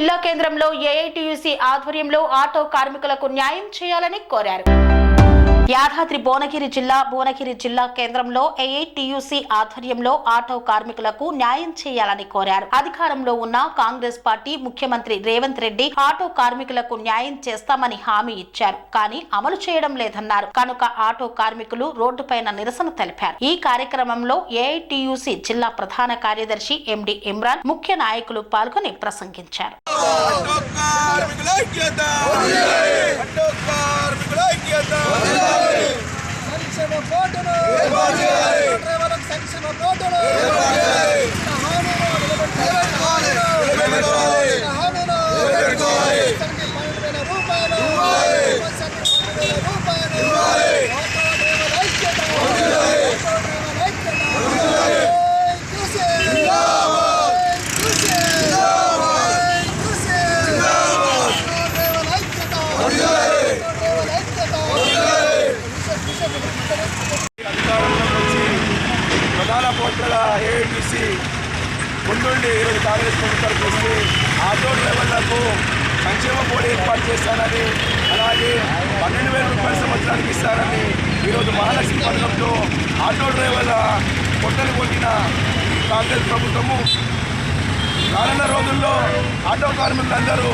జిల్లా కేంద్రంలో ఏఐటీయూసీ ఆధ్వర్యంలో ఆటో కార్మికులకు న్యాయం చేయాలని కోరారు. యాదాద్రి భువనగిరి జిల్లా కేంద్రంలో ఏఐటీయూసీ ఆధ్వర్యంలో ఆటో కార్మికులకు న్యాయం చేయాలని కోరారు. అధికారంలో ఉన్న కాంగ్రెస్ పార్టీ ముఖ్యమంత్రి రేవంత్ రెడ్డి ఆటో కార్మికులకు న్యాయం చేస్తామని హామీ ఇచ్చారు, కానీ అమలు చేయడం లేదన్నారు. కనుక ఆటో కార్మికులు రోడ్డుపైన నిరసన తెలిపారు. ఈ కార్యక్రమంలో ఏఐటీయూసీ జిల్లా ప్రధాన కార్యదర్శి ఎండి ఇమ్రాన్, ముఖ్య నాయకులు పాల్గొని ప్రసంగించారు. ఏఐటీసీ ముందుండి ఈరోజు కాంగ్రెస్ ప్రభుత్వం చేసి ఆటో డ్రైవర్లకు సంక్షేమ బోర్డు ఏర్పాటు చేస్తానని, అలాగే 12,000 రూపాయల సంవత్సరానికి ఇస్తారని ఈరోజు మహాలక్ష్మి పథకంతో ఆటో డ్రైవర్ల పొట్టలు కొట్టిన కాంగ్రెస్ ప్రభుత్వము రానున్న రోజుల్లో ఆటో కార్మికులందరూ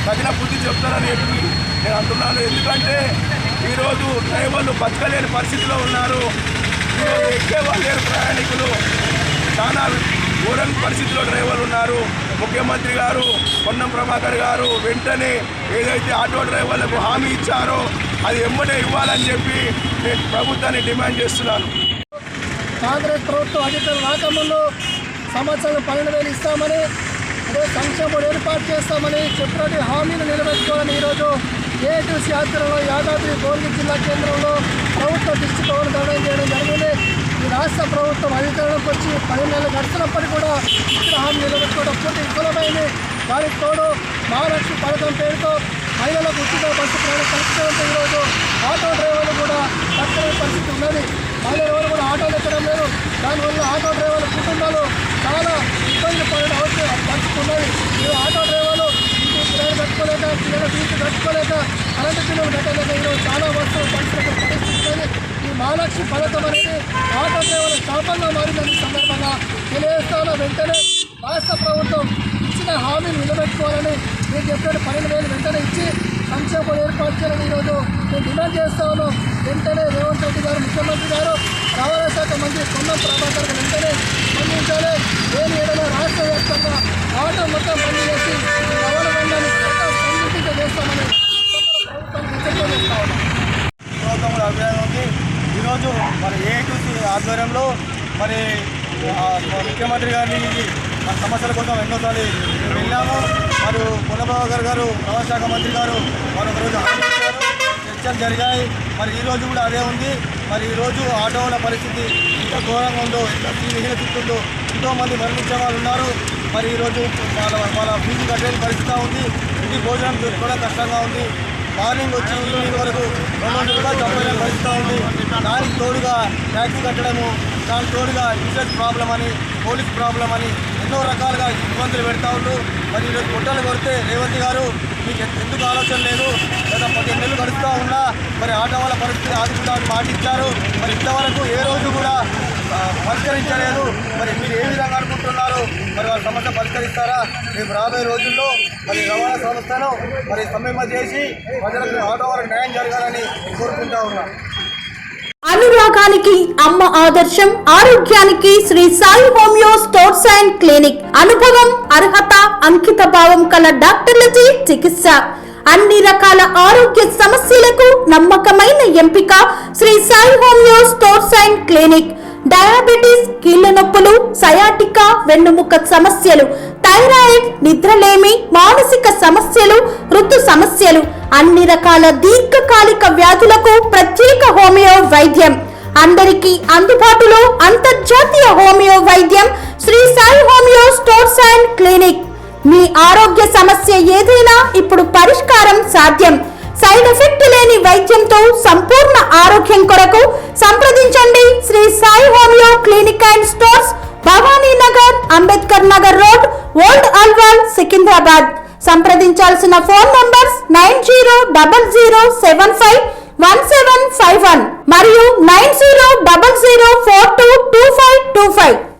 తగిన బుద్ధి చెప్తారని చెప్పి నేను అంటున్నాను. ఎందుకంటే ఈరోజు డ్రైవర్లు బతకలేని పరిస్థితిలో ఉన్నారు. ఈరోజు ఎక్కేవాళ్ళేరు ప్రయాణికులు చాలా ఘోరం పరిస్థితిలో డ్రైవర్లు ఉన్నారు. ముఖ్యమంత్రి గారు పొన్నం ప్రభాకర్ గారు వెంటనే ఏదైతే ఆటో డ్రైవర్లకు హామీ ఇచ్చారో అది ఎమ్మడే ఇవ్వాలని చెప్పి నేను ప్రభుత్వాన్ని డిమాండ్ చేస్తున్నాను. కాంగ్రెస్ ప్రభుత్వం అధికారులు రాకముందు సంవత్సరం 12,000 ఇస్తామని, అదే సంక్షేమం ఏర్పాటు చేస్తామని చెప్పినట్టు హామీలు నిలబెట్టుకోవాలని ఈరోజు ఏఐటీయూసీ ఆధ్వర్యంలో యాదాద్రి భువనగిరి జిల్లా కేంద్రంలో ప్రభుత్వ దృష్టి భవన్ ధర్నా చేయడం జరిగింది. ఈ రాష్ట్ర ప్రభుత్వం అధికారంలోకి వచ్చి 10 నెలలు గడిచినప్పటికీ కూడా ఇచ్చిన హామీ నిలబెట్టుకోవడం పూర్తి విఫలమైంది. దానికి తోడు మహాలక్ష్మి పథకం పేరుతో మహిళలకు ఉచిత బస్సు ప్రయాణం కల్పించడంతో ఈరోజు ఆటో డ్రైవర్లు కూడా తక్కువ పరిస్థితి ఉన్నది. మహిళలు ఎవరు కూడా ఆటోలు ఎక్కడం లేదు. దానివల్ల ఆటో డ్రైవర్ల కుటుంబాలు చాలా ఇబ్బంది పడిన పరిస్థితి ఉన్నది. ఈ ఆటో డ్రైవర్లు ఇంటి కిరాయి కట్టుకోలేక, పిల్లల ఫీజు కట్టుకోలేక, కరెంటు బిల్లులు కట్టలేక ఈరోజు చాలా వస్తువులు పరిస్థితి ఉన్నది. ఈ మహాలక్ష్మి పథకం అనేది ఆటో డ్రైవర్ల శాపంగా మారిందని సందర్భంగా తెలియజేస్తాను. వెంటనే రాష్ట్ర ప్రభుత్వం ఇచ్చిన హామీని నిలబెట్టుకోవాలని, నేను చెప్పినట్టు 12,000 వెంటనే ఇచ్చి సంక్షేమం ఏర్పాటు చేయాలని ఈరోజు నేను డిమాండ్ చేస్తా ఉన్నాం. వెంటనే రేవంత్ రెడ్డి గారు, ముఖ్యమంత్రి గారు, రవాణా శాఖ మంత్రి పొన్నం ప్రభాకర్ గారు వెంటనే స్పందించాలి. లేని ఏదైనా రాష్ట్ర వ్యాప్తంగా ఆటో మొత్తం బంద్ చేసి రవాణా రంగాన్ని స్పందించ చేస్తామని ప్రభుత్వాన్ని చేస్తా ఉన్నాం. అభిప్రాయం ఉంది. ఈరోజు మరి ఏఐటీయూసీ ఆధ్వర్యంలో మరి ముఖ్యమంత్రి గారిని మన సమస్యల కోసం ఎన్నోసార్లు వెళ్ళాము. మరి పొన్నబాబు గారు రవాణా శాఖ మంత్రి గారు మరొక రోజు హామీచ్చారు, చర్చలు జరిగాయి. మరి ఈరోజు కూడా అదే ఉంది. మరి ఈరోజు ఆటోల పరిస్థితి ఎంత ఘోరంగా ఉందో, ఎంత విహీనతుందో, ఎంతోమంది మరణించే వాళ్ళు ఉన్నారు. మరి ఈరోజు వాళ్ళ ఫీజు కట్టలేని పరిస్థితి ఉంది. ఇంటి భోజనం దొరకడం కష్టంగా ఉంది. మార్నింగ్ వచ్చి ఈవినింగ్ వరకు 200 రూపాయలు సంపాదించిన పరిస్థితి ఉంది. దానికి తోడుగా ట్యాక్సీ కట్టడము, దానికి తోడుగా ఇన్సూరెన్స్ ప్రాబ్లం అని, పోలీస్ ప్రాబ్లం అని ఎన్నో రకాలుగా ఇబ్బందులు పెడతా ఉంటూ మరి ఈరోజు పొట్టలు కొడితే రేవంత్ గారు మీకు ఎందుకు ఆలోచన లేదు, గత 15 నెలలు గడుస్తూ ఉన్నా మరి ఆటో వాళ్ళ పరిస్థితి ఆదుకుంటామని మాట ఇచ్చారు. మరి ఇంతవరకు ఏ రోజు కూడా పరిష్కరించలేదు. మరి మీరు ఏ విధంగా అనుకుంటున్నారు? మరి వాళ్ళ సమస్య పరిష్కరిస్తారా? రేపు రాబోయే రోజుల్లో మరి రవాణా సంస్థను మరి సమ్మె చేసి ప్రజలకు ఆటో వాళ్ళకి న్యాయం జరగాలని కోరుకుంటా ఉన్నాను. అనురాగానికి అమ్మ ఆదర్శం, ఆరోగ్యానికి Shri Sai homeo stores and clinic. అనుభవం, అర్హత, అంకిత భావం కల డాక్టర్లచే చికిత్స. అన్ని రకాల ఆరోగ్య సమస్యలకు నమ్మకమైన ఎంపిక Shri Sai homeo stores and clinic. Diabetes, కీళ్ల నొప్పులు, సయాటికా, వెన్నుముక సమస్యలు, థైరాయిడ్, నిద్రలేమి, మానసిక సమస్యలు, ఋతు సమస్యలు, అన్ని రకాల దీర్ఘకాలిక వ్యాధులకు ప్రత్యేక హోమియో వైద్యం. అందరికీ అందుబాటులో అంతర్జాతీయ హోమియో వైద్యం Shri Sai homeo stores and clinic. మీ ఆరోగ్య సమస్య ఏదైనా ఇప్పుడు పరిష్కారం సాధ్యం. సైడ్ ఎఫెక్ట్ లేని వైద్యంతో సంపూర్ణ ఆరోగ్యం కొరకు సంప్రదించండి Shri Sai homeo clinic and stores, Bhavani Nagar, Ambedkar Nagar road, old Alwal, Secunderabad. సంప్రదించాల్సిన ఫోన్ నంబర్స్ 9000751751 మరియు 9000422525.